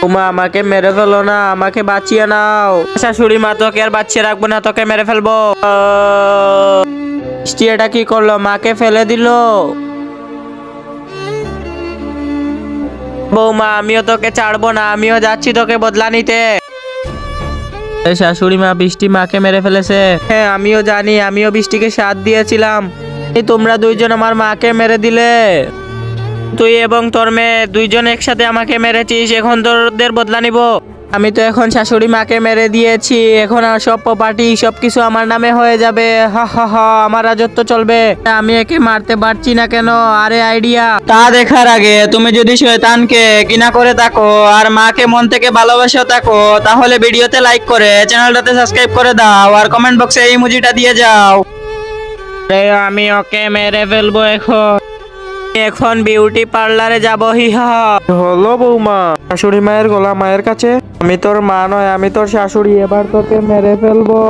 বৌমা আমাকে মেরে ফেলো না, আমাকে বাঁচিয়ে নাও। শাশুড়ি মা তোকে আর বাঁচিয়ে রাখবো না, তোকে মেরে ফেলবো। বৃষ্টি এটা কি করলো, মাকে ফেলে দিল। বৌমা আমিও তোকে ছাড়বো না, আমিও যাচ্ছি তোকে বদলা নিতে। শাশুড়ি মা বৃষ্টি মাকে মেরে ফেলেছে। হ্যাঁ আমিও জানি, আমিও বৃষ্টিকে সাথ দিয়েছিলাম। তোমরা দুইজন আমার মাকে মেরে দিলে। তুই এবং তোর মেয়ে দুইজন একসাথে আমাকে মেরেছিস, এখন তোদের বদলা নিব। আমি তো এখন শাশুড়ি মাকে মেরে দিয়েছি, এখন আর সব প্রপার্টি সবকিছু আমার নামে হয়ে যাবে। হা হা হা, আমার রাজত্ব চলবে। আমি একে মারতে পারছি না কেন? আরে আইডিয়া। তা দেখার আগে তুমি যদি শয়তানকে ঘৃণা করে থাকো আর মাকে মন থেকে ভালোবেসে থাকো, তাহলে ভিডিওতে লাইক করে চ্যানেলটাতে সাবস্ক্রাইব করে দাও আর কমেন্ট বক্সে এই ইমোজিটা দিয়ে যাও। আমি ওকে মেরে ফেলবো এখন বিউটি পার্লারে যাবো। হিহা হলো বৌমা, শাশুড়ি মায়ের গলা মায়ের কাছে। আমি তোর মা নয়, আমি তোর শাশুড়ি, এবার তোকে মেরে ফেলবো।